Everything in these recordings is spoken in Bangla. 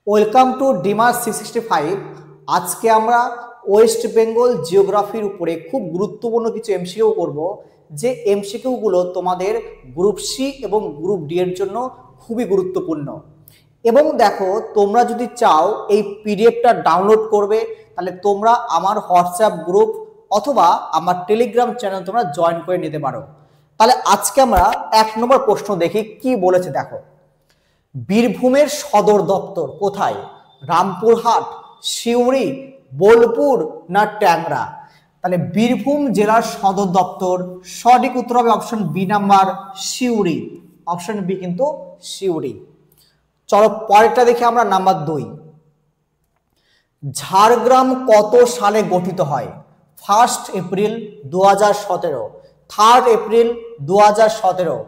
Welcome to dimmer 365। আজকে আমরা ওয়েস্ট বেঙ্গল জিওগ্রাফির উপরে খুব গুরুত্বপূর্ণ কিছু এমসিকিউ করব, যে এমসিকিউগুলো তোমাদের গ্রুপ সি এবং গ্রুপ ডি এর জন্য খুবই গুরুত্বপূর্ণ। এবং দেখো, তোমরা যদি চাও এই পিডিএফটা ডাউনলোড করবে, তাহলে তোমরা আমার হোয়াটসঅ্যাপ গ্রুপ অথবা আমার টেলিগ্রাম চ্যানেল তোমরা জয়েন করে নিতে পারো। তাহলে আজকে আমরা 1 নম্বর প্রশ্ন দেখি কি বলেছে। দেখো, বীরভূমের সদর দপ্তর কোথায়? রামপুরহাট, সিউড়ি, বোলপুর না ট্যাংরা? তাহলে বীরভূম জেলার সদর দপ্তর সঠিক উত্তর হবে option B number, Suri. Option B কিন্তু সিউড়ি। চলো পরেরটা দেখি আমরা, নাম্বার 2। ঝাড়গ্রাম কত সালে গঠিত হয়? 1 এপ্রিল 2017, 3 এপ্রিল 2017,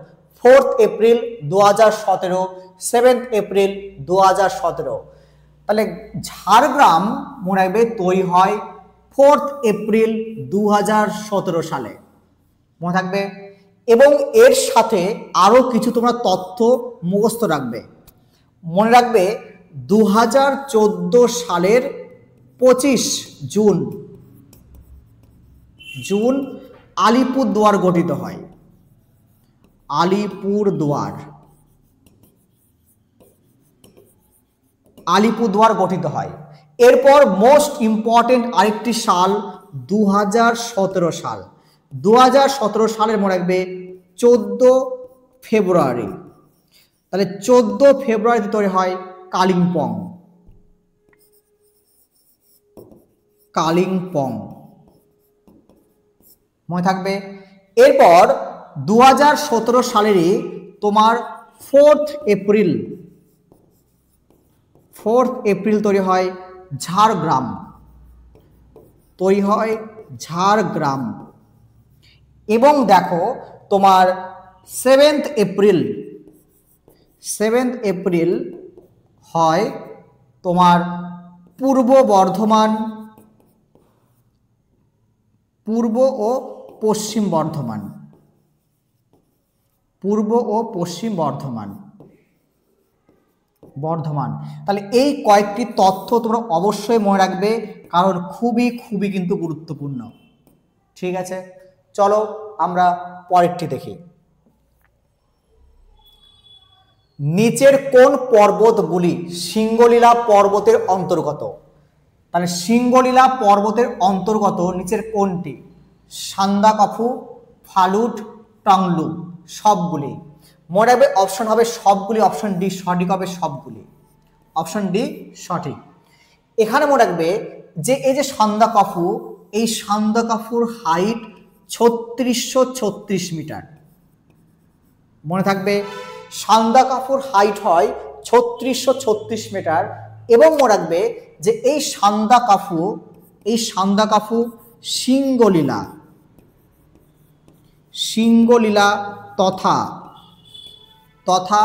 4 এপ্রিল 2017, 7 এপ্রিল 2017। তাহলে ঝাড়গ্রাম মনে রাখবে তৈরি হয় 4 এপ্রিল 2017 সালে, মনে থাকবে। এবং এর সাথে আরো কিছু তোমরা তথ্য মুখস্থ রাখবে। মনে রাখবে 2014 সালের 25 জুন আলিপুরদুয়ার গঠিত হয়। আলিপুরদুয়ার গঠিত হয়। এরপর মোস্ট ইম্পর্টেন্ট আরেকটি সাল 2017 সাল। 2017 সালের মনে রাখবে 14 ফেব্রুয়ারি। তাহলে 14 ফেব্রুয়ারিতে তৈরি হয় কালিম্পং, মনে থাকবে। এরপর 2017 সালেরই তোমার 4 এপ্রিল তৈরি হয় ঝাড়গ্রাম। এবং দেখো তোমার 7 এপ্রিল হয় তোমার পূর্ব ও পশ্চিম বর্ধমান। তাহলে এই কয়েকটি তথ্য তোমরা অবশ্যই মনে রাখবে, কারণ খুবই কিন্তু গুরুত্বপূর্ণ। ঠিক আছে, চলো আমরা পরেরটি দেখি। নিচের কোন পর্বতগুলি সিঙ্গলীলা পর্বতের অন্তর্গত? তাহলে সিঙ্গলীলা পর্বতের অন্তর্গত নিচের কোনটি? সান্দাকফু, ফালুট, টাংলু, সবগুলি। মনে রাখবে অপশন হবে সবগুলি, অপশন ডি সঠিক হবে সবগুলি, অপশন ডি সঠিক। এখানে মনে রাখবে যে এই যে সান্দাকফু, এই সান্দাকফুর হাইট 3636 মিটার, মনে থাকবে। সান্দাকফুর হাইট হয় 3636 মিটার। এবং মনে রাখবে যে এই সান্দাকফু সিঙ্গলীলা তথা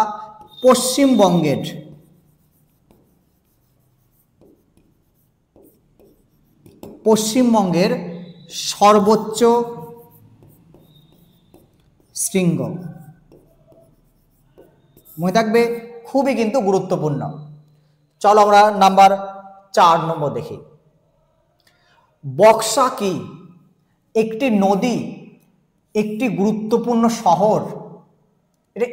পশ্চিমবঙ্গের সর্বোচ্চ শৃঙ্গ, মনে থাকবে, খুবই কিন্তু গুরুত্বপূর্ণ। চলো আমরা নাম্বার 4 দেখি। বক্সা কি? একটি নদী, একটি গুরুত্বপূর্ণ শহর, এটা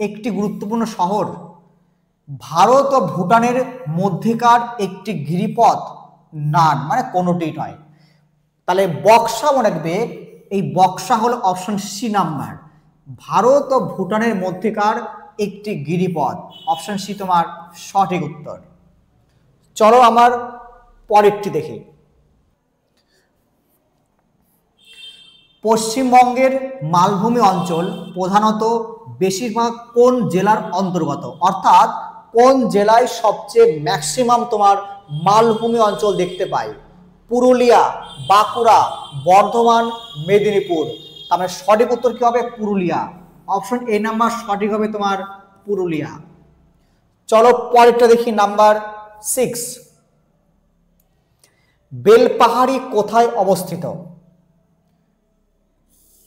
একটি গুরুত্বপূর্ণ শহর, ভারত ও ভুটানের মধ্যেকার একটি গিরিপথ, নান, মানে কোনোটি নয়। তাহলে বক্সা মনে রাখবে, এই বক্সা হলো অপশন সি নাম্বার, ভারত ও ভুটানের মধ্যেকার একটি গিরিপথ, অপশন সি তোমার সঠিক উত্তর। চলো আমার পরেরটি দেখি। পশ্চিমবঙ্গের মালভূমি অঞ্চল প্রধানত বেশিরভাগ কোন জেলার অন্তর্গত? অর্থাৎ কোন জেলায় সবচেয়ে ম্যাক্সিমাম তোমার মালভূমি অঞ্চল দেখতে পাই? পুরুলিয়া, বাঁকুড়া, বর্ধমান, মেদিনীপুর। তার সঠিক উত্তর কি হবে? পুরুলিয়া। অপশন এ নাম্বার সঠিক হবে তোমার পুরুলিয়া। চলো পরেরটা দেখি, নাম্বার 6। বেলপাহাড়ি কোথায় অবস্থিত?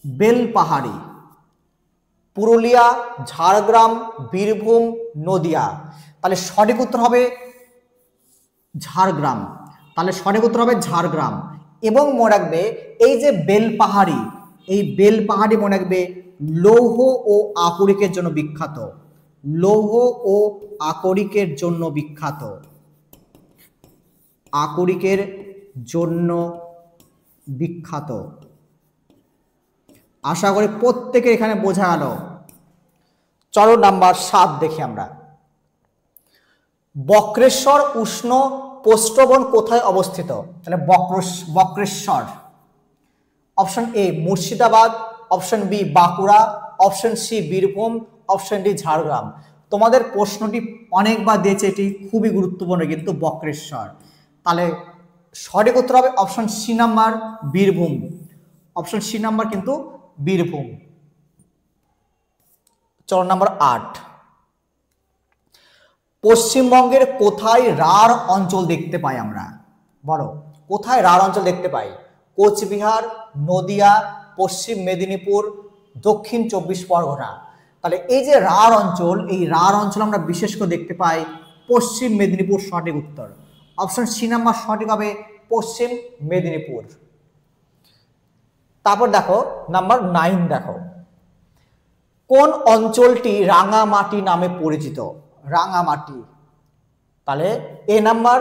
বেলপাহাড়ি, পুরুলিয়া, ঝাড়গ্রাম, বীরভূম, নদিয়া। তাহলে সঠিক উত্তর হবে ঝাড়গ্রাম। তাহলে সঠিক উত্তর হবে ঝাড়গ্রাম। এবং মনে রাখবে এই যে বেলপাহাড়ি, এই বেলপাহাড়ি মনে রাখবে লৌহ ও আকরিকের জন্য বিখ্যাত। লৌহ ও আকরিকের জন্য বিখ্যাত। আকরিকের জন্য বিখ্যাত। আশা করি প্রত্যেকে এখানে বোঝা গেল। চলো নাম্বার 7 দেখি আমরা। বক্রেশ্বর উষ্ণ প্রস্রবণ কোথায় অবস্থিত? তাহলে Bakreshwar, option A Murshidabad, option B Bankura, option C Birbhum, option D Jhargram. তোমাদের প্রশ্নটি অনেকবার দিয়েছে, এটি খুবই গুরুত্বপূর্ণ কিন্তু বক্রেশ্বর। তাহলে সঠিক উত্তর হবে option C number Birbhum. Option C number কিন্তু বীরভূম। চলো নাম্বার 8। পশ্চিমবঙ্গের কোথায় রাঢ় অঞ্চল দেখতে পাই আমরা? বলো কোথায় রাঢ় অঞ্চল দেখতে পাই? কোচবিহার, নদিয়া, পশ্চিম মেদিনীপুর, দক্ষিণ 24 পরগনা। তাহলে এই যে রাঢ় অঞ্চল, এই রাঢ় অঞ্চল আমরা বিশেষ করে দেখতে পাই পশ্চিম মেদিনীপুর। সঠিক উত্তর অপশন সি নাম্বার সঠিক হবে পশ্চিম মেদিনীপুর। তারপর দেখো নাম্বার 9 দেখো, কোন অঞ্চলটি রাঙামাটি নামে পরিচিত? রাঙামাটি। তাহলে এ নাম্বার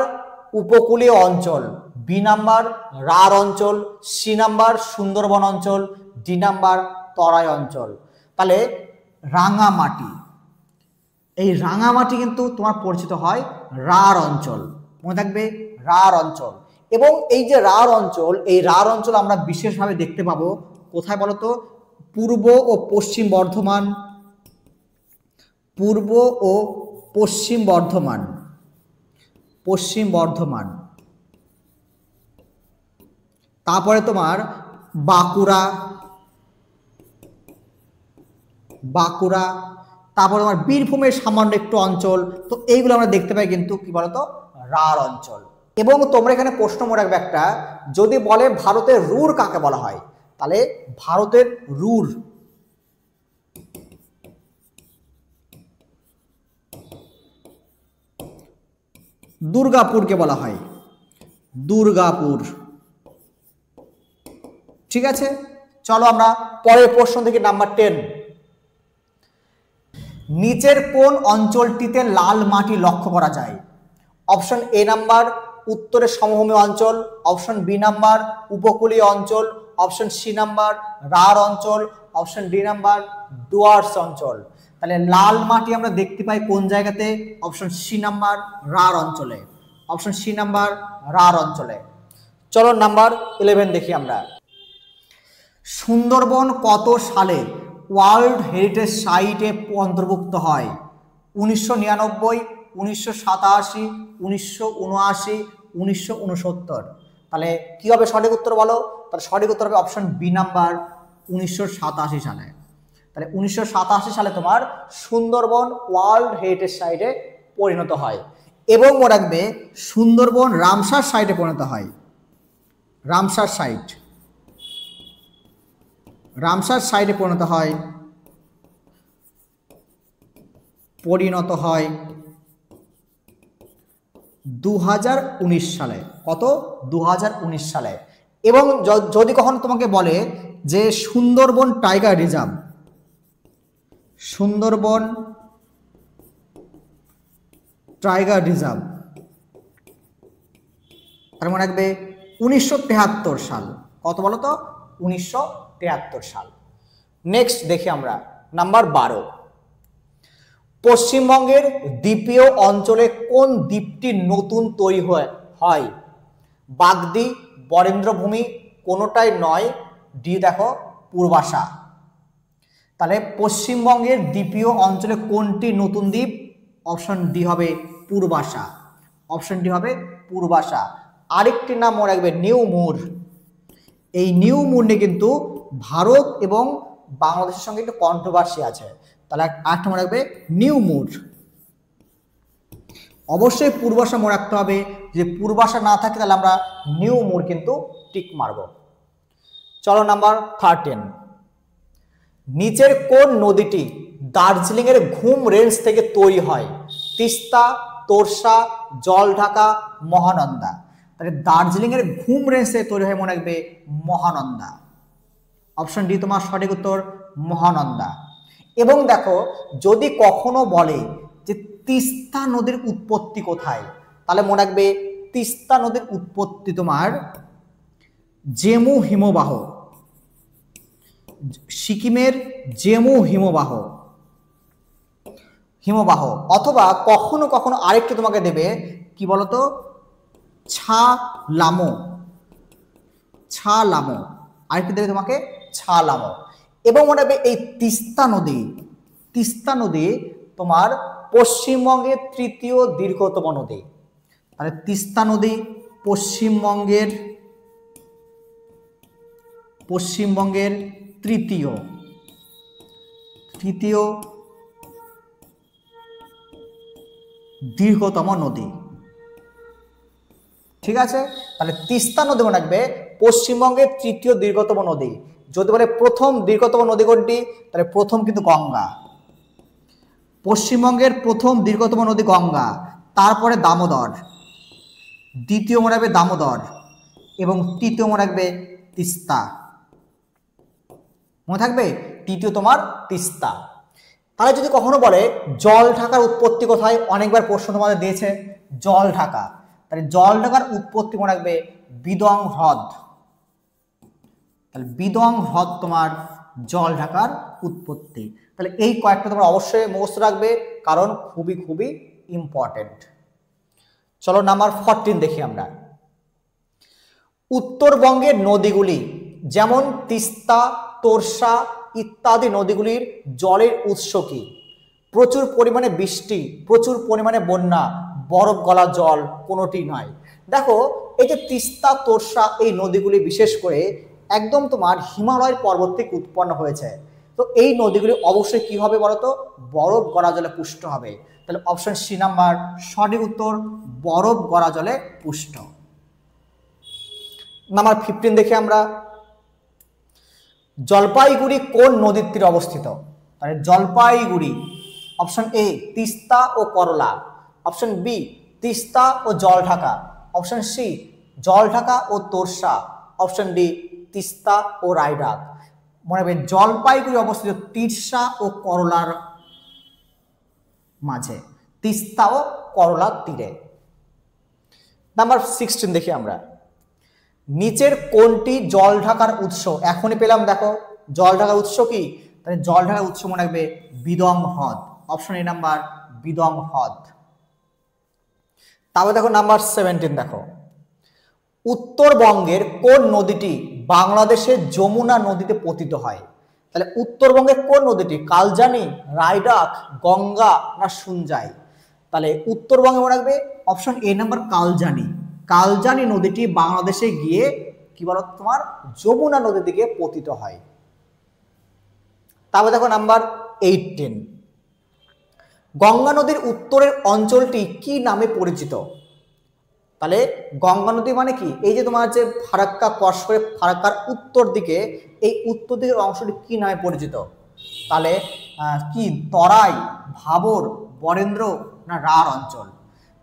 উপকূলীয় অঞ্চল, বি নাম্বার রাঢ় অঞ্চল, সি নাম্বার সুন্দরবন অঞ্চল, ডি নাম্বার তরাই অঞ্চল। তাহলে রাঙামাটি, এই রাঙামাটি কিন্তু তোমার পরিচিত হয় রাঢ় অঞ্চল। মনে থাকবে রাঢ় অঞ্চল। এবং এই যে রাঢ় অঞ্চল, এই রাঢ় অঞ্চল আমরা বিশেষভাবে দেখতে পাবো কোথায় বলতো? পূর্ব ও পশ্চিম বর্ধমান, পূর্ব ও পশ্চিম বর্ধমান, পশ্চিম বর্ধমান। তারপরে তোমার বাঁকুড়া, বাঁকুড়া। তারপর তোমার বীরভূমের সামান্য একটু অঞ্চল। তো এইগুলো আমরা দেখতে পাই কিন্তু কি বলতো? রাঢ় অঞ্চল। এবং তোমরা এখানে প্রশ্ন মনে রাখবে একটা, যদি বলে ভারতের রুর কাকে বলা হয়? তাহলে ভারতের রুর, দুর্গাপুরকে বলা হয় দুর্গাপুর। ঠিক আছে, চলো আমরা পরের প্রশ্ন থেকে নাম্বার 10। নিচের কোন অঞ্চলটিতে লাল মাটি লক্ষ্য করা যায়? অপশন এ নাম্বার উত্তরের সমভূমি অঞ্চল, অপশন বি নাম্বার উপকূলীয় অঞ্চল, অপশন সি নাম্বার রাঢ় অঞ্চল, অপশন ডি নাম্বার ডুয়ার্স অঞ্চল। তাহলে লাল মাটি আমরা দেখতে পাই কোন জায়গাতে? অপশন সি নাম্বার রাঢ় অঞ্চলে। অপশন সি নাম্বার রাঢ় অঞ্চলে। চলো নাম্বার 11 দেখি আমরা। সুন্দরবন কত সালে ওয়ার্ল্ড হেরিটেজ সাইটে অন্তর্ভুক্ত হয়? 1999, 1987, 1979, 1969। তাহলে কি হবে সঠিক উত্তর বলো? তাহলে সঠিক উত্তর হবে অপশন বি নাম্বার 1987 সালে। তাহলে 1987 সালে তোমার সুন্দরবন ওয়ার্ল্ড হেরিটেজ সাইটে পরিণত হয়। এবং মনে রাখবে সুন্দরবন রামসার সাইটে পরিণত হয়। রামসার সাইট, রামসার সাইটে পরিণত হয় 2019 সালে। কত? 2019 সালে। এবং যদি কখনো তোমাকে বলে যে Sundarban tiger reserve, Sundarban tiger reserve, তার মনে রাখবে 1973 সাল। কত বলো তো? 1973 সাল। নেক্সট দেখি আমরা নাম্বার 12। পশ্চিমবঙ্গের দ্বীপীয় অঞ্চলে কোন দ্বীপটি নতুন তৈরি হয়? বাগদি, বরেন্দ্রভূমি, কোনোটাই নয়, ডি দেখো পূর্বাশা। তাহলে পশ্চিমবঙ্গের দ্বীপীয় অঞ্চলে কোনটি নতুন দ্বীপ? অপশন ডি হবে পূর্বাশা। অপশন ডি হবে পূর্বাশা। আরেকটি নাম মনে রাখবে নিউ মুর। এই নিউ মুর নিয়ে কিন্তু ভারত এবং বাংলাদেশের সঙ্গে একটু কন্ট্রোভার্সি আছে। তাহলে আরেকটা মনে রাখবে নিউ মুর। অবশ্যই পূর্বাশা মনে রাখতে হবে, যে পূর্বাশা না থাকে তাহলে আমরা নিউ মুর কিন্তু টিক মারব। চলো নাম্বার 13। নিচের কোন নদীটি দার্জিলিং এর ঘুম রেঞ্জ থেকে তৈরি হয়? তিস্তা, তোরসা, জলঢাকা, মহানন্দা। তাহলে দার্জিলিং এর ঘুম রেঞ্জ থেকে তৈরি হয় মনে রাখবে মহানন্দা। অপশন ডি তোমার সঠিক উত্তর, মহানন্দা। এবং দেখো যদি কখনো বলে যে তিস্তা নদীর উৎপত্তি কোথায়, তাহলে মনে রাখবে তিস্তা নদীর উৎপত্তি তোমার জেমু হিমবাহ, সিকিমের জেমু হিমবাহ, অথবা কখনো কখনো আরেকটু তোমাকে দেবে কি বলতো, ছা লামো, আরেকটু দেবে তোমাকে ছা লামো। এবং মনে রাখবে এই তিস্তা নদী তোমার পশ্চিমবঙ্গের তৃতীয় দীর্ঘতম নদী। তাহলে তিস্তা নদী পশ্চিমবঙ্গের তৃতীয় দীর্ঘতম নদী। ঠিক আছে, তাহলে তিস্তা নদী মনে রাখবে পশ্চিমবঙ্গের তৃতীয় দীর্ঘতম নদী। যদি বলে প্রথম দীর্ঘতম নদী কোনটি, তাহলে প্রথম কিন্তু গঙ্গা। পশ্চিমবঙ্গের প্রথম দীর্ঘতম নদী গঙ্গা, তারপরে দামোদর, দ্বিতীয় মনে রাখবে দামোদর, এবং তৃতীয় মনে রাখবে তিস্তা। মনে থাকবে তৃতীয় তোমার তিস্তা। তাহলে যদি কখনো বলে জলঢাকার উৎপত্তি কোথায়, অনেকবার প্রশ্ন তোমাদের দিয়েছে জলঢাকা, তাহলে জলঢাকার উৎপত্তি মনে রাখবে বিদং হ্রদ। তাহলে বিদং হ্রদ তোমার জলঢাকার উৎপত্তি। তাহলে এই কয়েকটা তোমরা অবশ্যই মুখস্থ রাখবে, কারণ খুবই খুবই ইম্পর্টেন্ট। চলো নাম্বার 14 দেখি আমরা। উত্তরবঙ্গের নদীগুলি যেমন তিস্তা, তোরসা ইত্যাদি নদীগুলির জলের উৎস কি? প্রচুর পরিমাণে বৃষ্টি, প্রচুর পরিমাণে বন্যা, বরফ গলা জল, কোনোটি নয়। দেখো এই যে তিস্তা, তোরসা এই নদীগুলি বিশেষ করে একদম তোমার হিমালয়ের পর্বত থেকে উৎপন্ন হয়েছে। তো এই নদীগুলি অবশ্যই কি হবে বলতো, বরফ গলা জলে পুষ্ট হবে। তাহলে অপশন সি নাম্বার সঠিক উত্তর, বরফ গলা জলে পুষ্ট। নাম্বার 15 দেখি আমরা। জলপাইগুড়ি কোন নদীর তীরে অবস্থিত? তাহলে জলপাইগুড়ি অপশন এ তিস্তা ও করলা, অপশন বি তিস্তা ও জলঢাকা, অপশন সি জলঢাকা ও তোরসা, অপশন ডি তিস্তা ও রায়ডাক। মনে রাখবে জলপাইগুড়ি অবস্থিত তিস্তা ও করলার মাঝে, তিস্তা ও করলার তীরে। নাম্বার 16 দেখি আমরা। নিচের কোনটি জলঢাকার উৎস? এখনই পেলাম, দেখো জলঢাকার উৎস কি, তাহলে জলঢাকার উৎস মনে রাখবে বিদং হ্রদ, অপশন এ নাম্বার বিদং হ্রদ। তারপরে দেখো নাম্বার 17 দেখো। উত্তরবঙ্গের কোন নদীটি বাংলাদেশের যমুনা নদীতে পতিত হয়? তাহলে উত্তরবঙ্গের কোন নদীটি, কালজানি, রায়ডাক, গঙ্গা না সুনজাই? তাহলে উত্তরবঙ্গে মনে রাখবে অপশন এ নাম্বার কালজানি নদীটি বাংলাদেশে গিয়ে কি বলো তোমার যমুনা নদীর দিকে পতিত হয়। তারপর দেখো নাম্বার 18। গঙ্গা নদীর উত্তরের অঞ্চলটি কি নামে পরিচিত? তাহলে গঙ্গা নদী মানে কি, এই যে তোমার যে ফারাক্কা ক্রস করে ফারাক্কার উত্তর দিকে, এই উত্তর দিকের অংশটি কি নামে পরিচিত? তাহলে কি তরাই, ভাবর, বরেন্দ্র না রাঢ় অঞ্চল?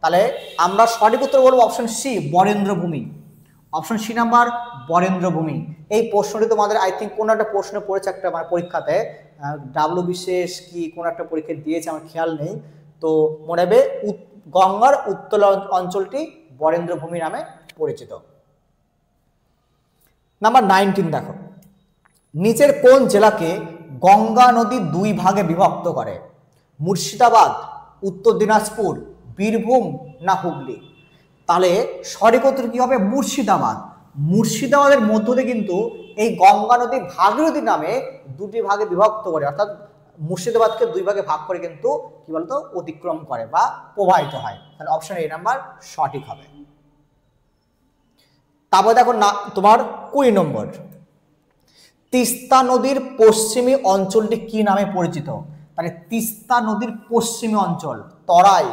তাহলে আমরা সঠিক উত্তর বলবো অপশন সি বরেন্দ্রভূমি, অপশন সি নাম্বার বরেন্দ্রভূমি। এই প্রশ্নটি তোমাদের আই থিঙ্ক কোনো একটা প্রশ্ন পড়েছে একটা মানে পরীক্ষাতে, ডাব্লিউ বিশেষ কি কোনো একটা পরীক্ষা দিয়েছে আমার খেয়াল নেই। তো মনে হবে গঙ্গার উত্তর অঞ্চলটি বরেন্দ্রভূমি নামে পরিচিত। নাম্বার 19 দেখো। নিচের কোন জেলাকে গঙ্গা নদী দুই ভাগে বিভক্ত করে? মুর্শিদাবাদ, উত্তর দিনাজপুর, বীরভূম না হুগলি? তাহলে সঠিক উত্তর কি হবে? মুর্শিদাবাদের মধ্য দিয়ে কিন্তু এই গঙ্গা নদী ভাগীরথী নামে দুটি ভাগে বিভক্ত করে, অর্থাৎ মুর্শিদাবাদকে দুই ভাগে ভাগ করে কিন্তু কি বলতো অতিক্রম করে বা প্রবাহিত হয়। তাহলে অপশন এ নাম্বার সঠিক হবে। তারপর দেখো না তোমার 20 নম্বর। তিস্তা নদীর পশ্চিমী অঞ্চলটি কি নামে পরিচিত? তাহলে তিস্তা নদীর পশ্চিমী অঞ্চল তরাই,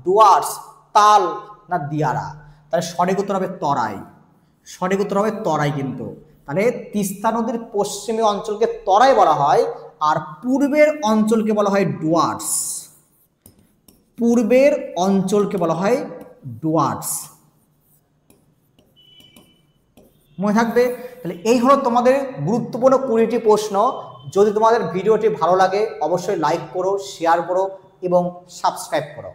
ডুয়ার্স, তাল না দিয়ারা? তাহলে সঠিক উত্তর হবে তরাই কিন্তু। তাহলে তিস্তা নদীর পশ্চিমী অঞ্চলকে তরাই বলা হয়, আর পূর্বের অঞ্চলকে বলা হয় ডুয়ার্স। পূর্বের অঞ্চলকে বলা হয় ডুয়ার্স। মনে থাকবে। তাহলে এই হলো তোমাদের গুরুত্বপূর্ণ 20টি প্রশ্ন। যদি তোমাদের ভিডিওটি ভালো লাগে অবশ্যই লাইক করো, শেয়ার করো এবং সাবস্ক্রাইব করো।